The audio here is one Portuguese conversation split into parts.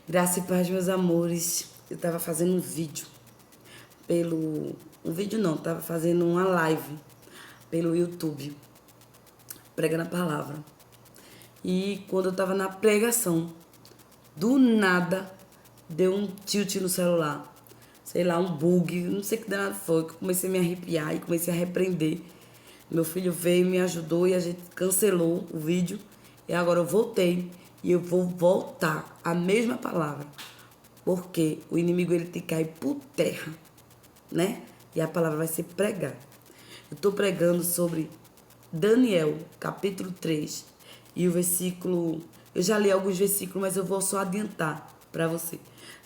Graça e paz, meus amores. Eu tava fazendo um vídeo Um vídeo não, tava fazendo uma live pelo YouTube, pregando a palavra. E quando eu tava na pregação, do nada, deu um tilt no celular. Sei lá, um bug, não sei o que danado foi, que eu comecei a me arrepiar e comecei a repreender. Meu filho veio, me ajudou e a gente cancelou o vídeo. E agora eu voltei e eu vou voltar a mesma palavra. Porque o inimigo ele tem que cair por terra, né? E a palavra vai ser pregar. Eu estou pregando sobre Daniel, capítulo 3, e o versículo... Eu já li alguns versículos, mas eu vou só adiantar para você.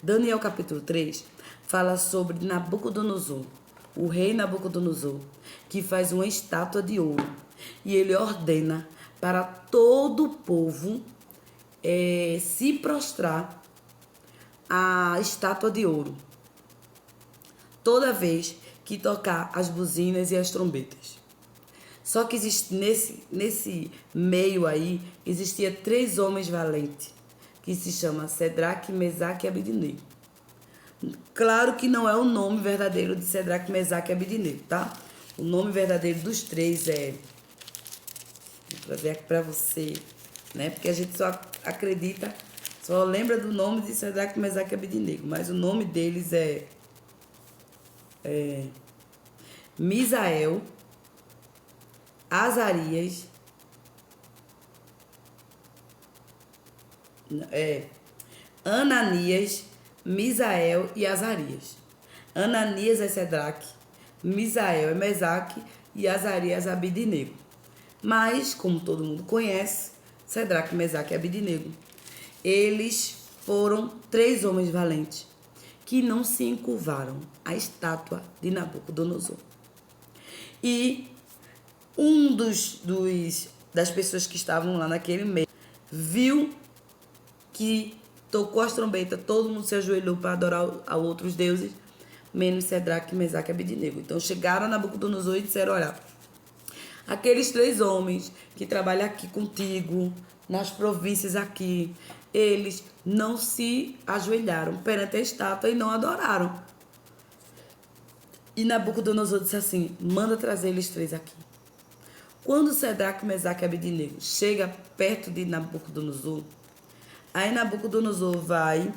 Daniel, capítulo 3, fala sobre Nabucodonosor, o rei Nabucodonosor, que faz uma estátua de ouro. E ele ordena para todo o povo se prostrar à estátua de ouro, toda vez que tocar as buzinas e as trombetas. Só que existe, nesse meio aí, existia 3 homens valentes, que se chamam Sedraque, Mesaque e Abednego. Claro que não é o nome verdadeiro de Sedraque, Mesaque e Abednego, tá? O nome verdadeiro dos 3 vou trazer aqui pra você, né? Porque a gente só acredita, só lembra do nome de Sedraque, Mesaque e Abednego, mas o nome deles é Misael, Azarias, Ananias, Misael e Azarias. Ananias é Sedraque, Misael é Mesaque e Azarias é Abednego. Mas, como todo mundo conhece, Sedraque, Mesaque e Abednego, eles foram 3 homens valentes que não se encurvaram à estátua de Nabucodonosor. E um das pessoas que estavam lá naquele meio viu que tocou as trombetas, todo mundo se ajoelhou para adorar a outros deuses, menos Sedraque, Mesaque e Abednego. Então chegaram a Nabucodonosor e disseram: olha, aqueles 3 homens que trabalham aqui contigo, nas províncias aqui, eles não se ajoelharam perante a estátua e não adoraram. E Nabucodonosor disse assim: manda trazer eles 3 aqui. Quando Sedraque, Mesaque e Abednego chega perto de Nabucodonosor, aí Nabucodonosor vai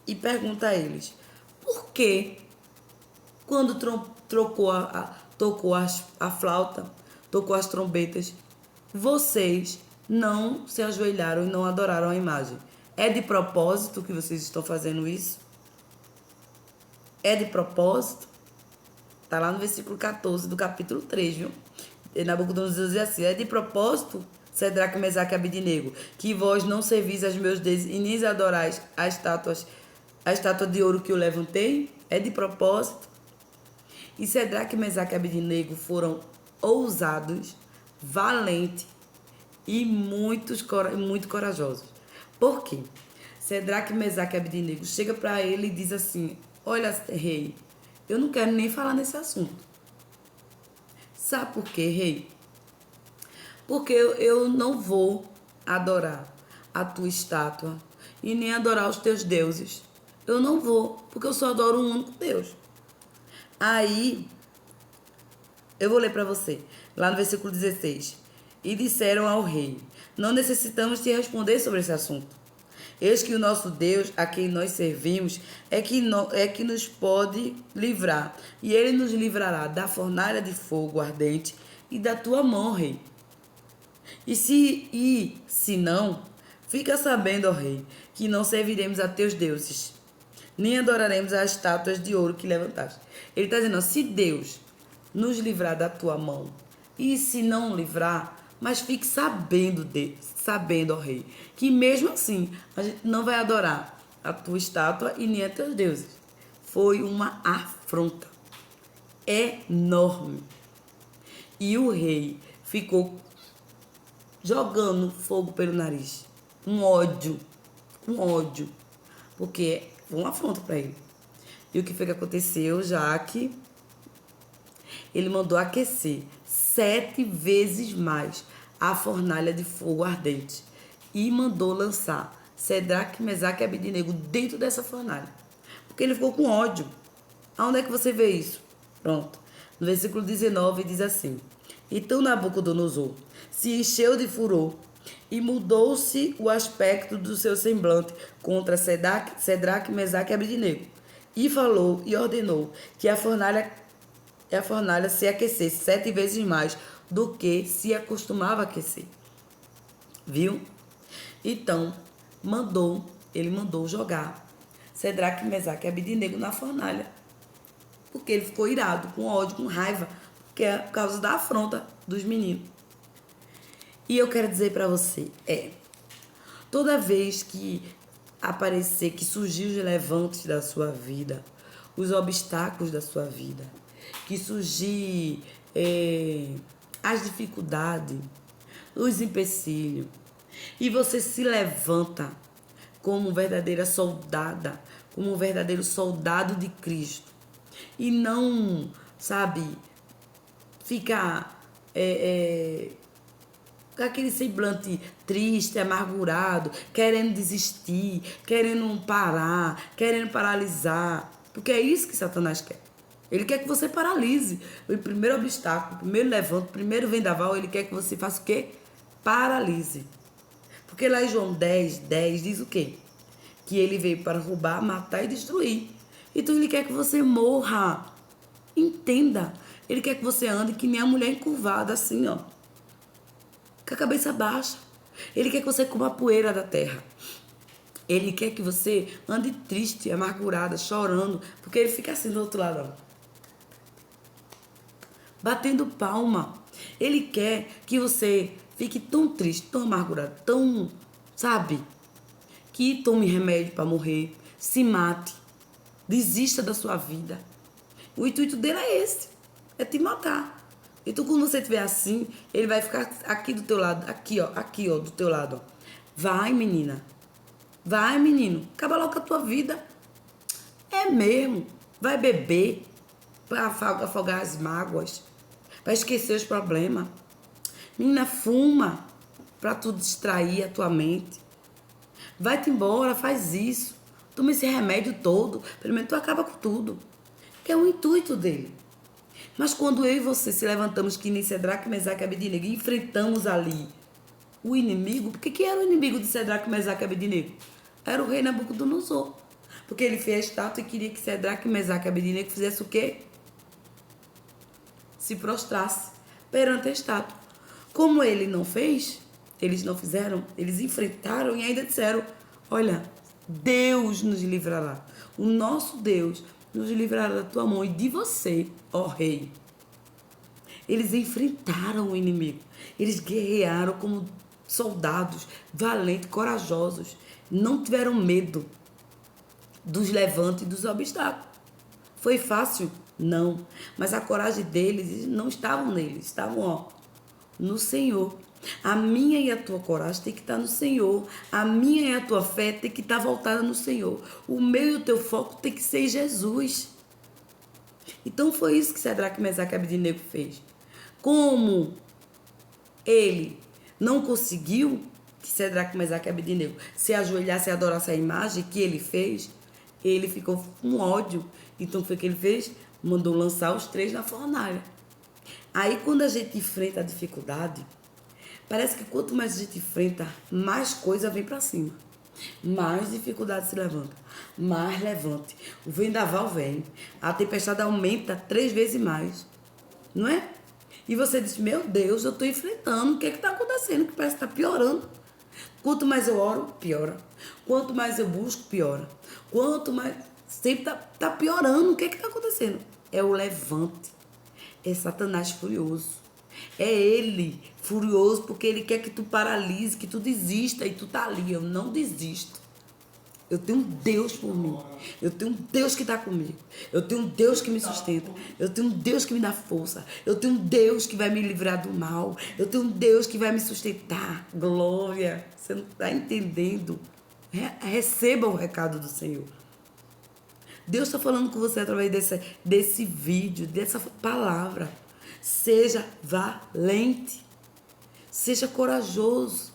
e pergunta a eles: por que quando tocou a flauta, tocou as trombetas, vocês não se ajoelharam e não adoraram a imagem? É de propósito que vocês estão fazendo isso? É de propósito? Está lá no versículo 14 do capítulo 3, viu? E Nabucodonosor diz assim: é de propósito, Sedraque, Mesaque e Abednego, que vós não servis aos meus deuses e nem adorais a estátua de ouro que eu levantei? É de propósito? E Sedraque, Mesaque e Abednego foram ousados, valentes e muito corajosos. Por quê? Sedraque, Mesaque e Abednego chega para ele e diz assim: olha, rei, eu não quero nem falar nesse assunto. Sabe por quê, rei? Porque eu não vou adorar a tua estátua e nem adorar os teus deuses. Eu não vou, porque eu só adoro um único Deus. Aí, eu vou ler para você, lá no versículo 16. E disseram ao rei: não necessitamos te responder sobre esse assunto. Eis que o nosso Deus, a quem nós servimos, é que nos pode livrar. E ele nos livrará da fornalha de fogo ardente e da tua mão, rei. E se não, fica sabendo, ó rei, que não serviremos a teus deuses, nem adoraremos as estátuas de ouro que levantaste. Ele está dizendo: ó, se Deus nos livrar da tua mão, e se não livrar, mas fique sabendo, ó rei, que mesmo assim a gente não vai adorar a tua estátua e nem a teus deuses. Foi uma afronta enorme. E o rei ficou jogando fogo pelo nariz, um ódio, porque foi uma afronta para ele. E o que foi que aconteceu? Já que ele mandou aquecer 7 vezes mais a fornalha de fogo ardente e mandou lançar Sedraque, Mesaque e Abednego dentro dessa fornalha. Porque ele ficou com ódio. Aonde é que você vê isso? Pronto. No versículo 19 diz assim: Então Nabucodonosor se encheu de furor e mudou-se o aspecto do seu semblante contra Sedraque, Mesaque e Abednego. E falou e ordenou que a fornalha se aquecesse 7 vezes mais do que se acostumava a aquecer. Viu? Então, ele mandou jogar Sedraque, Mesaque e Abednego na fornalha. Porque ele ficou irado, com ódio, com raiva, porque é por causa da afronta dos meninos. E eu quero dizer para você, toda vez que aparecer, que surgir os levantes da sua vida, os obstáculos da sua vida, que surgir as dificuldades, os empecilhos, e você se levanta como verdadeira soldada, como um verdadeiro soldado de Cristo, e não, sabe, ficar com aquele semblante triste, amargurado, querendo desistir, querendo parar, querendo paralisar. Porque é isso que Satanás quer. Ele quer que você paralise. O primeiro obstáculo, o primeiro levanto, o primeiro vendaval, ele quer que você faça o quê? Paralise. Porque lá em João 10 diz o quê? Que ele veio para roubar, matar e destruir. Então ele quer que você morra. Entenda. Ele quer que você ande que nem a mulher encurvada, assim, ó. Com a cabeça baixa. Ele quer que você coma a poeira da terra. Ele quer que você ande triste, amargurada, chorando, porque ele fica assim do outro lado, ó, batendo palma. Ele quer que você fique tão triste, tão amargurado, tão, sabe, que tome remédio para morrer, se mate, desista da sua vida. O intuito dele é esse, é te matar. Então, quando você estiver assim, ele vai ficar aqui do teu lado, aqui, ó, do teu lado, ó. Vai, menina. Vai, menino. Acaba logo com a tua vida. É mesmo. Vai beber para afogar as mágoas, para esquecer os problemas. Menina, fuma para tu distrair a tua mente. Vai-te embora, faz isso. Toma esse remédio todo. Pelo menos tu acaba com tudo. Que é o intuito dele. Mas quando eu e você se levantamos que nem Sedraque, Mesaque e Abednego e enfrentamos ali o inimigo, porque quem era o inimigo de Sedraque, Mesaque e Abednego? Era o rei Nabucodonosor. Porque ele fez a estátua e queria que Sedraque, Mesaque e Abednego fizesse o quê? Se prostrasse perante a estátua. Como ele não fez, eles não fizeram, eles enfrentaram e ainda disseram: olha, Deus nos livrará. O nosso Deus nos livrará da tua mão e de você, ó rei. Eles enfrentaram o inimigo. Eles guerrearam como soldados, valentes, corajosos. Não tiveram medo dos levantes e dos obstáculos. Foi fácil? Não. Mas a coragem deles não estavam neles, estavam, ó, no Senhor. A minha e a tua coragem tem que estar no Senhor. A minha e a tua fé tem que estar voltada no Senhor. O meu e o teu foco tem que ser em Jesus. Então foi isso que Sedraque, Mesaque e Abednego fez. Como ele não conseguiu que Sedraque, Mesaque e Abednego se ajoelhasse e adorasse a imagem que ele fez, ele ficou com ódio. Então foi o que ele fez? Mandou lançar os 3 na fornalha. Aí quando a gente enfrenta a dificuldade, parece que quanto mais a gente enfrenta, mais coisa vem para cima. Mais dificuldade se levanta. Mais levante. O vendaval vem. A tempestade aumenta 3 vezes mais. Não é? E você diz: meu Deus, eu estou enfrentando. O que é que está acontecendo? Que parece que está piorando. Quanto mais eu oro, piora. Quanto mais eu busco, piora. Quanto mais... sempre está piorando. O que é que está acontecendo? É o levante. É Satanás furioso. É ele furioso porque ele quer que tu paralise, que tu desista. E tu tá ali. Eu não desisto. Eu tenho um Deus por mim. Eu tenho um Deus que está comigo. Eu tenho um Deus que me sustenta. Eu tenho um Deus que me dá força. Eu tenho um Deus que vai me livrar do mal. Eu tenho um Deus que vai me sustentar. Glória. Você não está entendendo. Receba o recado do Senhor. Deus está falando com você através desse vídeo, dessa palavra. Seja valente. Seja corajoso.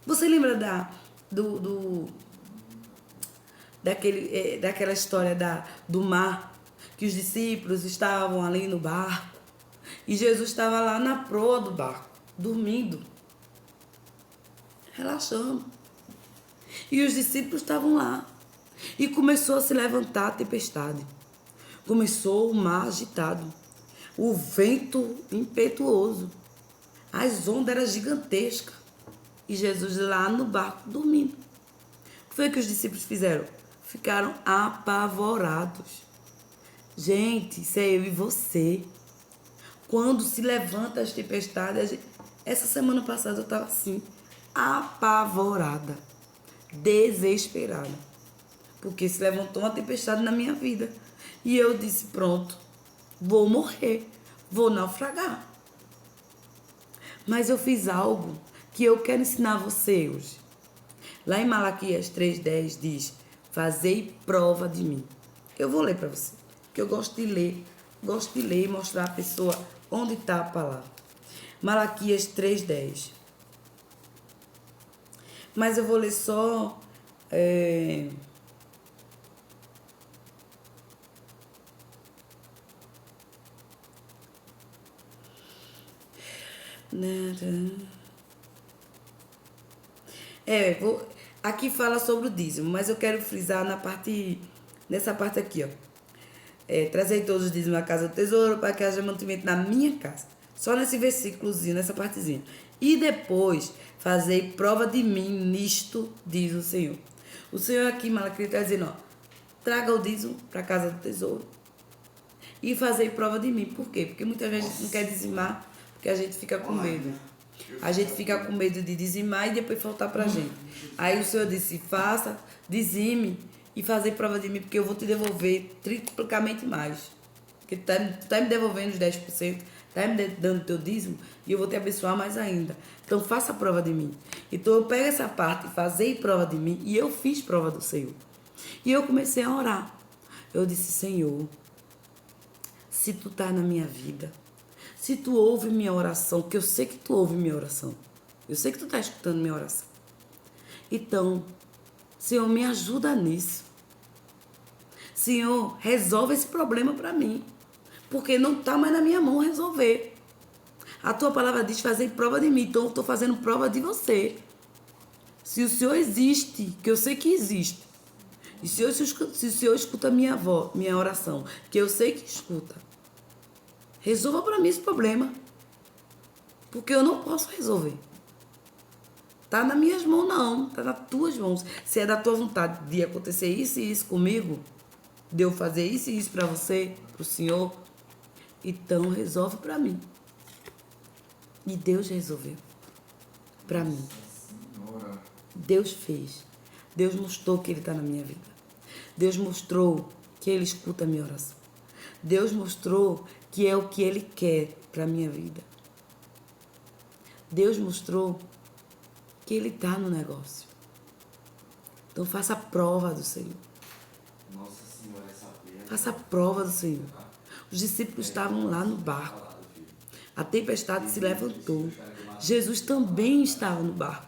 Você lembra do, do daquela história do mar, que os discípulos estavam ali no barco e Jesus estava lá na proa do barco, dormindo, relaxando. E os discípulos estavam lá. E começou a se levantar a tempestade. Começou o mar agitado, o vento impetuoso, as ondas eram gigantescas. E Jesus lá no barco dormindo. O que foi que os discípulos fizeram? Ficaram apavorados. Gente, isso é eu e você. Quando se levanta as tempestades, essa semana passada eu estava assim, apavorada, desesperada, porque se levantou uma tempestade na minha vida. E eu disse, pronto, vou morrer, vou naufragar. Mas eu fiz algo que eu quero ensinar a você hoje. Lá em Malaquias 3,10 diz, fazei prova de mim. Eu vou ler para você, porque eu gosto de ler e mostrar à pessoa onde está a palavra. Malaquias 3,10. Mas eu vou ler só... Aqui fala sobre o dízimo, mas eu quero frisar nessa parte aqui, ó. Trazei todos os dízimos à casa do tesouro para que haja mantimento na minha casa. Só nesse versículozinho, nessa partezinha. E depois, fazei prova de mim nisto, diz o Senhor. O Senhor aqui, Malaquias, está dizendo, ó, traga o dízimo para a casa do tesouro e fazei prova de mim. Por quê? Porque muitas vezes a gente não quer dizimar, porque a gente fica com medo. A gente fica com medo de dizimar e depois faltar pra gente. Aí o Senhor disse, faça, dizime e fazer prova de mim, porque eu vou te devolver triplicamente mais. Porque tu tá me devolvendo os 10%, tá me dando teu dízimo e eu vou te abençoar mais ainda. Então faça prova de mim. Então eu pego essa parte, fazei prova de mim, e eu fiz prova do Senhor. E eu comecei a orar. Eu disse, Senhor, se tu tá na minha vida, se tu ouve minha oração, que eu sei que tu ouve minha oração. Eu sei que tu tá escutando minha oração. Então, Senhor, me ajuda nisso. Senhor, resolve esse problema para mim. Porque não tá mais na minha mão resolver. A tua palavra diz fazer prova de mim. Então, eu estou fazendo prova de você. Se o Senhor existe, que eu sei que existe. E se o Senhor escuta minha oração, que eu sei que escuta. Resolva para mim esse problema. Porque eu não posso resolver. Tá nas minhas mãos, não. Tá nas tuas mãos. Se é da tua vontade de acontecer isso e isso comigo, de eu fazer isso e isso para você, pro Senhor, então resolve para mim. E Deus resolveu para mim. Deus fez. Deus mostrou que Ele está na minha vida. Deus mostrou que Ele escuta a minha oração. Deus mostrou que é o que Ele quer para a minha vida. Deus mostrou que Ele está no negócio. Então faça a prova do Senhor. Faça a prova do Senhor. Os discípulos estavam lá no barco. A tempestade se levantou. Jesus também estava no barco.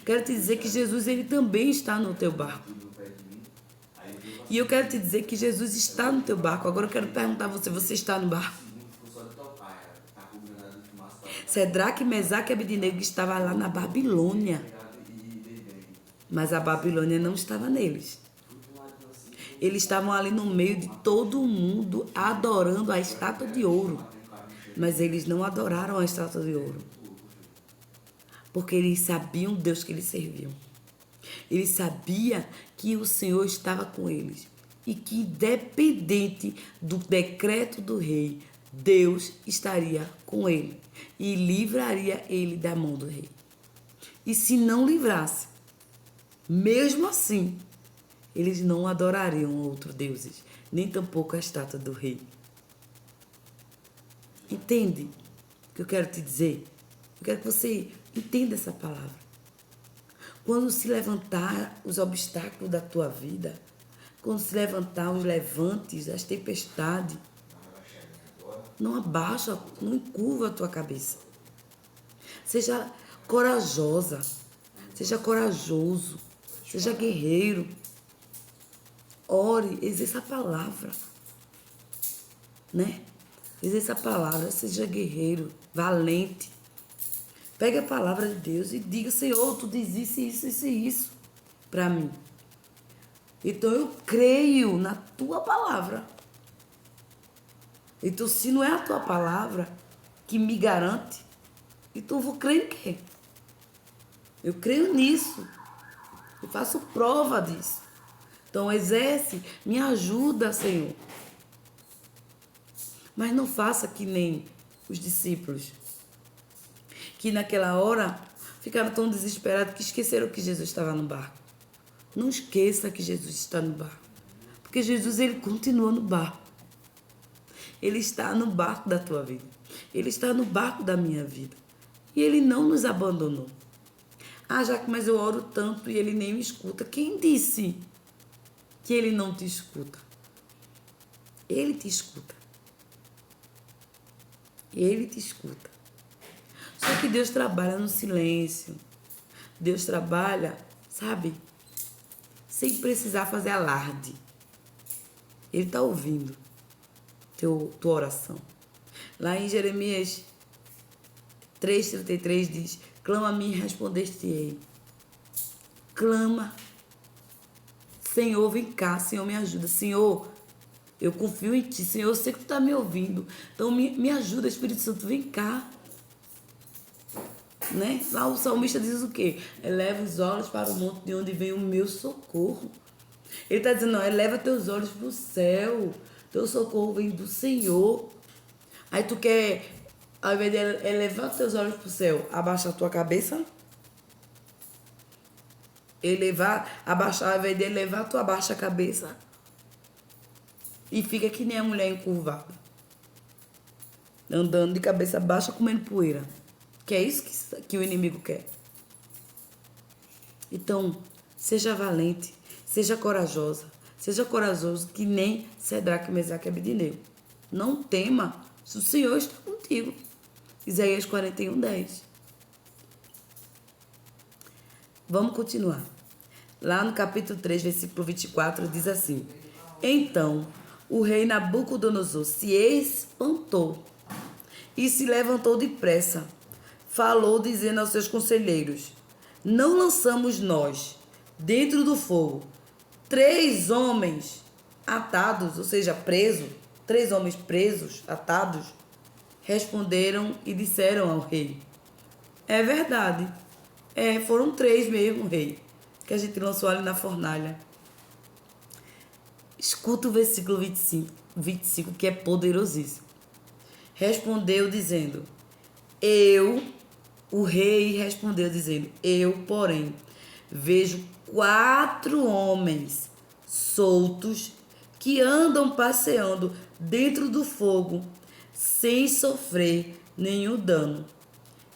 Quero te dizer que Jesus, Ele também está no teu barco. E eu quero te dizer que Jesus está no teu barco. Agora eu quero perguntar a você, você está no barco? Sedraque, Mesaque e Abednego estavam lá na Babilônia. Mas a Babilônia não estava neles. Eles estavam ali no meio de todo mundo adorando a estátua de ouro. Mas eles não adoraram a estátua de ouro. Porque eles sabiam o Deus que eles serviam. Eles sabiam que o Senhor estava com eles. E que independente do decreto do rei, Deus estaria com ele. E livraria ele da mão do rei. E se não livrasse, mesmo assim, eles não adorariam outros deuses, nem tampouco a estátua do rei. Entende o que eu quero te dizer? Eu quero que você entenda essa palavra. Quando se levantar os obstáculos da tua vida, quando se levantar os levantes, as tempestades, não abaixa, não encurva a tua cabeça. Seja corajosa. Seja corajoso. Seja guerreiro. Ore, exerça a palavra. Né? Exerça a palavra, seja guerreiro, valente. Pegue a palavra de Deus e diga, Senhor, tu diz isso e isso para mim. Então eu creio na tua palavra. Então se não é a tua palavra que me garante, então eu vou crer em quê? Eu creio nisso. Eu faço prova disso. Então exerce, me ajuda, Senhor. Mas não faça que nem os discípulos, que naquela hora ficaram tão desesperados que esqueceram que Jesus estava no barco. Não esqueça que Jesus está no barco. Porque Jesus, ele continua no barco. Ele está no barco da tua vida. Ele está no barco da minha vida. E ele não nos abandonou. Ah, Jaque, mas eu oro tanto e ele nem me escuta. Quem disse que ele não te escuta? Ele te escuta. Ele te escuta. Só que Deus trabalha no silêncio. Deus trabalha, sabe, sem precisar fazer alarde. Ele está ouvindo tua oração. Lá em Jeremias 3,33 diz, clama a mim e respondeste-ei. Clama. Senhor, vem cá. Senhor, me ajuda. Senhor, eu confio em ti. Senhor, eu sei que tu está me ouvindo. Então, me ajuda, Espírito Santo, vem cá. Né? Lá o salmista diz o quê? Eleva os olhos para o monte de onde vem o meu socorro. Ele está dizendo, não, eleva teus olhos para o céu. Teu socorro vem do Senhor. Aí tu quer, ao invés de elevar teus olhos para o céu, abaixar a tua cabeça? Abaixar, ao invés de elevar, tu abaixa a cabeça. E fica que nem a mulher encurvada. Andando de cabeça baixa, comendo poeira. Que é isso que o inimigo quer. Então, seja valente, seja corajosa, seja corajoso que nem Sedraque, Mesaque e Abidinego. Não tema, se o Senhor está contigo. Isaías 41:10. Vamos continuar. Lá no capítulo 3, versículo 24, diz assim: Então o rei Nabucodonosor se espantou e se levantou depressa. Falou, dizendo aos seus conselheiros: Não lançamos nós, dentro do fogo, 3 homens atados, ou seja, presos, 3 homens presos, atados? Responderam e disseram ao rei: É verdade. Foram 3 mesmo, rei, que a gente lançou ali na fornalha. Escuta o versículo 25, que é poderosíssimo. Respondeu dizendo, o rei respondeu dizendo, eu, porém, vejo 4 homens soltos que andam passeando dentro do fogo sem sofrer nenhum dano.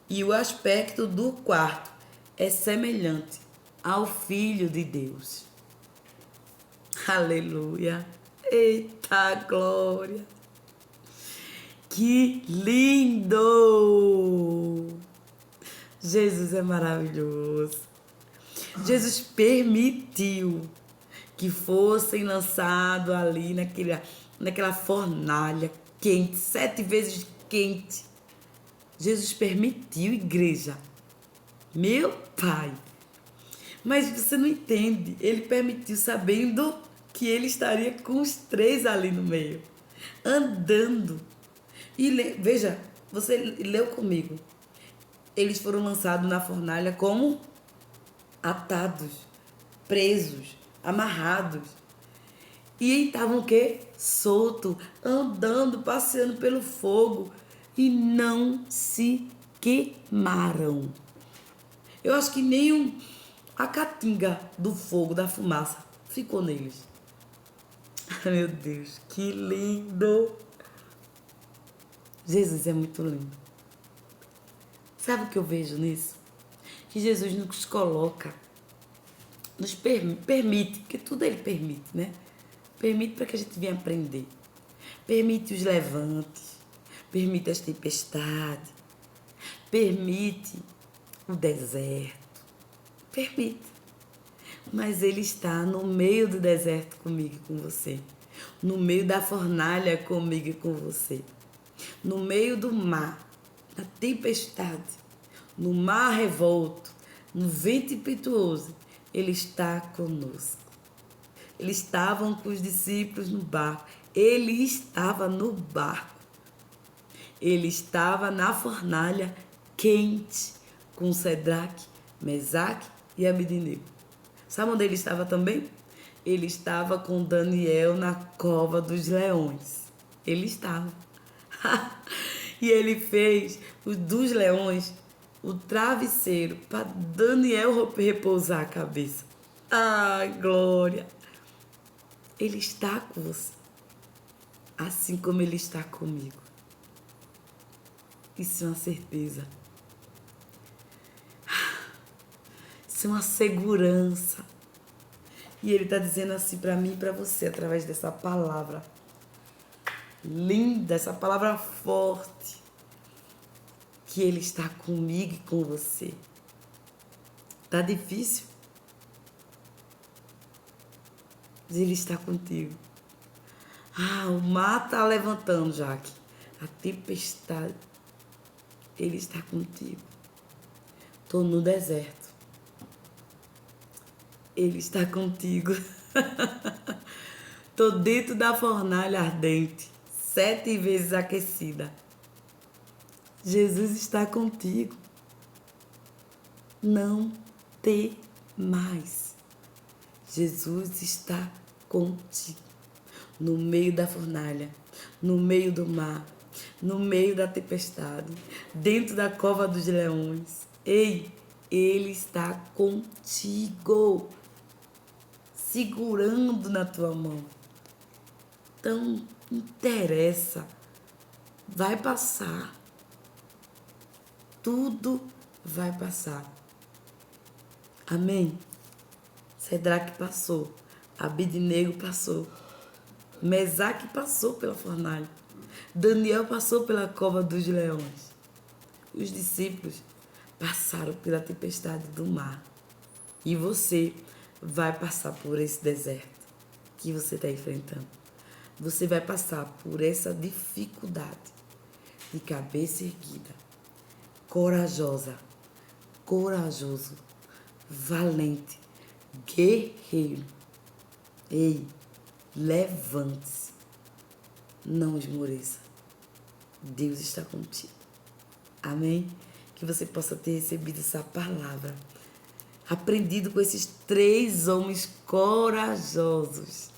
E o aspecto do quarto é semelhante ao Filho de Deus. Aleluia! Eita glória! Que lindo! Jesus é maravilhoso. Jesus permitiu que fossem lançados ali naquela fornalha quente, 7 vezes quente. Jesus permitiu, igreja. Meu Pai. Mas você não entende. Ele permitiu sabendo que ele estaria com os 3 ali no meio, andando. E veja, você leu comigo. Eles foram lançados na fornalha como atados, presos, amarrados. E estavam o quê? Soltos, andando, passeando pelo fogo. E não se queimaram. Eu acho que nem a caatinga do fogo, da fumaça, ficou neles. Meu Deus, que lindo! Jesus é muito lindo. Sabe o que eu vejo nisso? Que Jesus nos coloca, nos permite, porque tudo ele permite, né? Permite para que a gente venha aprender. Permite os levantes, permite as tempestades, permite o deserto, Permita. Mas ele está no meio do deserto comigo e com você. No meio da fornalha comigo e com você. No meio do mar, na tempestade, no mar revolto, no vento impetuoso, ele está conosco. Eles estavam com os discípulos no barco. Ele estava no barco. Ele estava na fornalha quente com Sedraque, Mesaque e Abednego. Sabe onde ele estava também? Ele estava com Daniel na cova dos leões. Ele estava. E ele fez dos leões o travesseiro para Daniel repousar a cabeça. Ai, glória! Ele está com você, assim como ele está comigo. Isso é uma certeza. Isso é uma segurança. E ele está dizendo assim para mim e para você, através dessa palavra linda, essa palavra forte, que ele está comigo e com você. Tá difícil? Mas ele está contigo. O mar está levantando, Jaque. A tempestade. Ele está contigo. Estou no deserto. Ele está contigo. Estou dentro da fornalha ardente, 7 vezes aquecida. Jesus está contigo. Não temais. Jesus está contigo. No meio da fornalha, no meio do mar, no meio da tempestade, dentro da cova dos leões. Ei, ele está contigo, segurando na tua mão. Então, interessa, vai passar. Tudo vai passar. Amém? Sedraque passou, Abednego passou, Mesaque passou pela fornalha, Daniel passou pela cova dos leões. Os discípulos passaram pela tempestade do mar. E você vai passar por esse deserto que você está enfrentando. Você vai passar por essa dificuldade de cabeça erguida, corajosa, corajoso, valente, guerreiro. Ei, levante-se, não esmoreça. Deus está contigo. Amém? Que você possa ter recebido essa palavra, aprendido com esses 3 homens corajosos,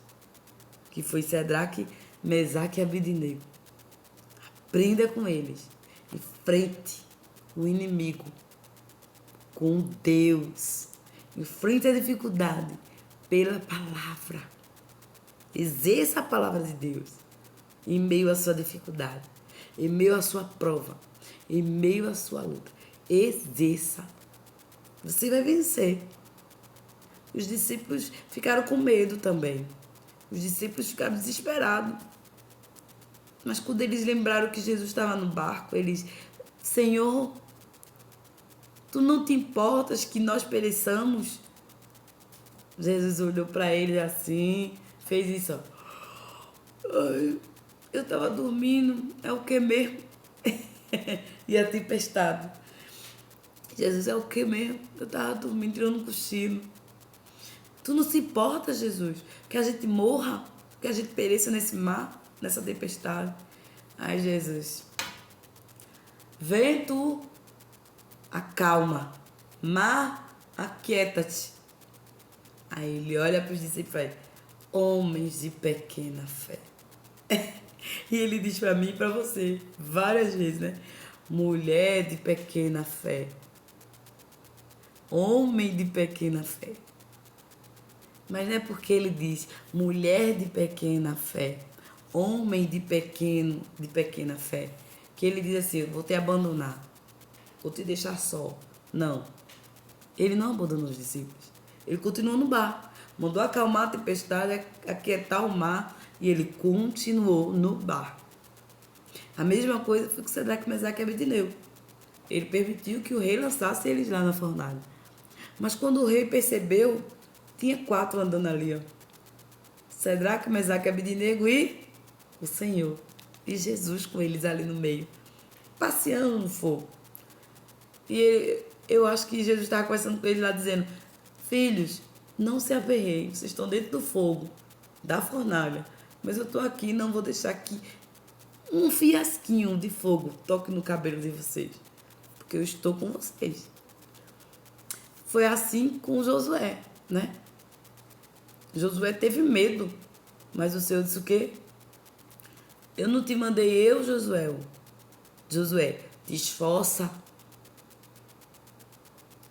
que foi Sedraque, Mesaque e Abednego. Aprenda com eles. Enfrente o inimigo com Deus. Enfrente a dificuldade pela palavra. Exerça a palavra de Deus em meio à sua dificuldade, em meio à sua prova, em meio à sua luta. Exerça. Você vai vencer. Os discípulos ficaram com medo também. Os discípulos ficaram desesperados. Mas quando eles lembraram que Jesus estava no barco, eles: Senhor, tu não te importas que nós pereçamos? Jesus olhou para eles assim, fez isso, ó. Ai, eu estava dormindo, é o que mesmo? E a tempestade. Jesus, é o que mesmo? Eu estava dormindo, tirando um cochilo. Tu não se importa, Jesus, que a gente morra, que a gente pereça nesse mar, nessa tempestade. Ai, Jesus. Vento, acalma. Mar, aquieta-te. Aí ele olha para os discípulos e fala: homens de pequena fé. E ele diz para mim e para você, várias vezes, né? Mulher de pequena fé. Homem de pequena fé. Mas não é porque ele diz mulher de pequena fé, homem de pequena fé, que ele diz assim: eu vou te abandonar, vou te deixar só. Não. Ele não abandonou os discípulos. Ele continuou no barco, mandou acalmar a tempestade, aquietar o mar, e ele continuou no barco. A mesma coisa foi com Sedraque, Mesaque e Abednego. Ele permitiu que o rei lançasse eles lá na fornalha. Mas quando o rei percebeu, tinha 4 andando ali, ó. Sedraque, Mesaque, Abednego e o Senhor. E Jesus com eles ali no meio, passeando no fogo. E eu acho que Jesus estava conversando com eles lá, dizendo: filhos, não se aperreiem, vocês estão dentro do fogo, da fornalha. Mas eu estou aqui e não vou deixar que um fiasquinho de fogo toque no cabelo de vocês, porque eu estou com vocês. Foi assim com Josué, né? Josué teve medo, mas o Senhor disse o quê? Eu não te mandei eu, Josué. Josué, te esforça.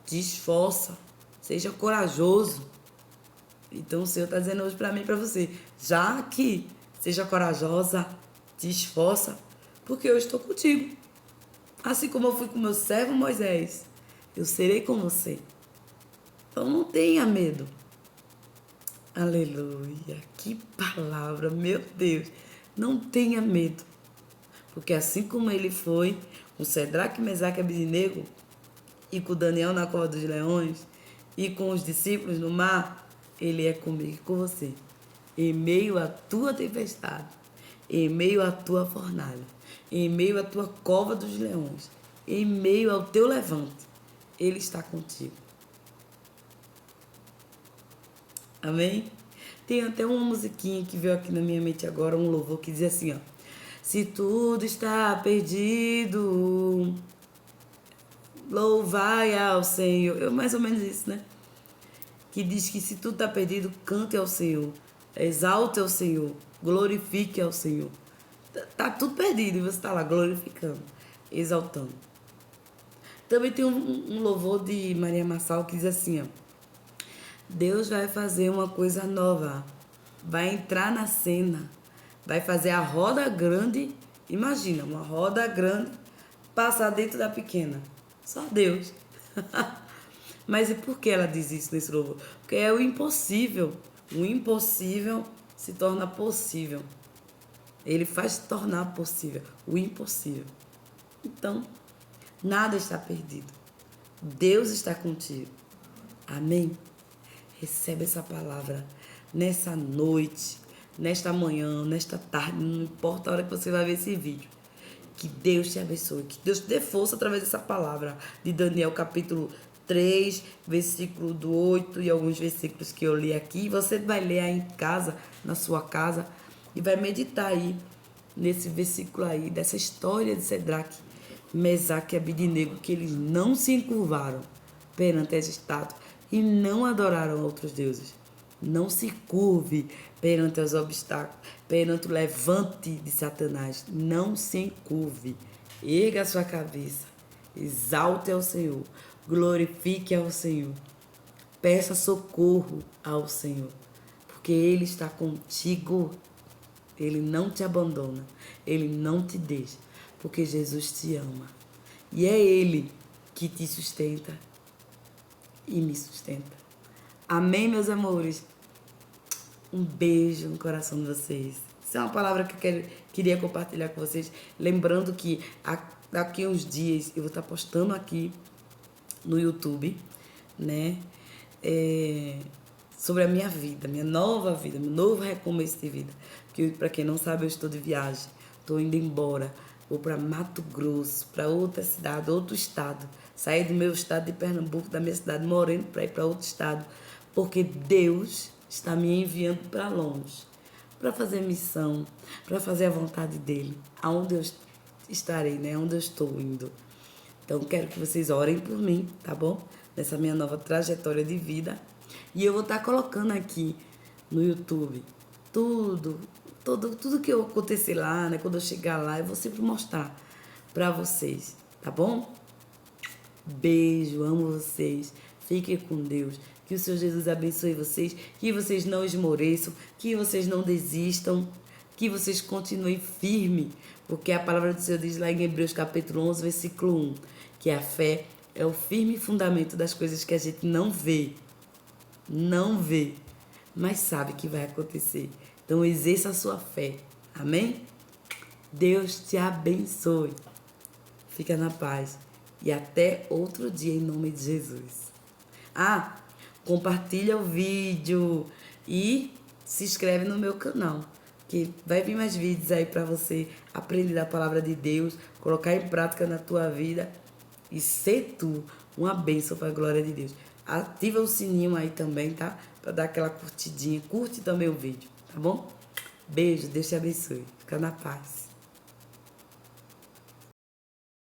Te esforça. Seja corajoso. Então o Senhor está dizendo hoje para mim e para você. Já que seja corajosa, te esforça, porque eu estou contigo. Assim como eu fui com meu servo Moisés, eu serei com você. Então não tenha medo. Aleluia. Que palavra, meu Deus. Não tenha medo. Porque assim como ele foi com Sedraque, Mesaque e Abednego, e com Daniel na cova dos leões, e com os discípulos no mar, ele é comigo e com você. Em meio à tua tempestade, em meio à tua fornalha, em meio à tua cova dos leões, em meio ao teu levante, ele está contigo. Amém? Tem até uma musiquinha que veio aqui na minha mente agora, um louvor que diz assim, ó: se tudo está perdido, louvai ao Senhor. Mais ou menos isso, né? Que diz que se tudo está perdido, cante ao Senhor, exalte ao Senhor, glorifique ao Senhor. Tá tudo perdido e você está lá glorificando, exaltando. Também tem um louvor de Maria Massal que diz assim, ó: Deus vai fazer uma coisa nova, vai entrar na cena, vai fazer a roda grande. Imagina, uma roda grande passar dentro da pequena. Só Deus. Mas e por que ela diz isso nesse louvor? Porque é o impossível. O impossível se torna possível. Ele faz tornar possível o impossível. Então, nada está perdido. Deus está contigo. Amém? Recebe essa palavra nessa noite, nesta manhã, nesta tarde, não importa a hora que você vai ver esse vídeo. Que Deus te abençoe, que Deus te dê força através dessa palavra de Daniel capítulo 3, versículo do 8 e alguns versículos que eu li aqui. Você vai ler aí em casa, na sua casa, e vai meditar aí nesse versículo aí, dessa história de Sedraque, Mesaque e Abednego, que eles não se encurvaram perante as estátuas e não adoraram outros deuses. Não se curve perante os obstáculos, perante o levante de Satanás. Não se encurve. Erga a sua cabeça. Exalte ao Senhor. Glorifique ao Senhor. Peça socorro ao Senhor. Porque Ele está contigo. Ele não te abandona. Ele não te deixa. Porque Jesus te ama. E é Ele que te sustenta e me sustenta. Amém, meus amores? Um beijo no coração de vocês. Isso é uma palavra que eu queria compartilhar com vocês. Lembrando que daqui a uns dias eu vou estar postando aqui no YouTube, né? Sobre a minha vida, minha nova vida, meu novo recomeço de vida. Que para quem não sabe, eu estou de viagem. Estou indo embora. Vou para Mato Grosso, para outra cidade, outro estado. Sair do meu estado de Pernambuco, da minha cidade Moreno, para ir para outro estado. Porque Deus está me enviando para longe, para fazer missão, para fazer a vontade dele, aonde eu estarei, né? Onde eu estou indo. Então, quero que vocês orem por mim, tá bom? Nessa minha nova trajetória de vida. E eu vou estar colocando aqui no YouTube tudo que acontecer lá, né? Quando eu chegar lá, eu vou sempre mostrar para vocês, tá bom? Beijo, amo vocês. Fiquem com Deus. Que o Senhor Jesus abençoe vocês. Que vocês não esmoreçam. Que vocês não desistam. Que vocês continuem firmes. Porque a palavra do Senhor diz lá em Hebreus capítulo 11, versículo 1. Que a fé é o firme fundamento das coisas que a gente não vê. Não vê. Mas sabe que vai acontecer. Então exerça a sua fé. Amém? Deus te abençoe. Fica na paz. E até outro dia em nome de Jesus. Ah, compartilha o vídeo e se inscreve no meu canal, que vai vir mais vídeos aí para você aprender a palavra de Deus, colocar em prática na tua vida e ser tu uma bênção para a glória de Deus. Ativa o sininho aí também, tá? Para dar aquela curtidinha. Curte também o vídeo, tá bom? Beijo, Deus te abençoe. Fica na paz.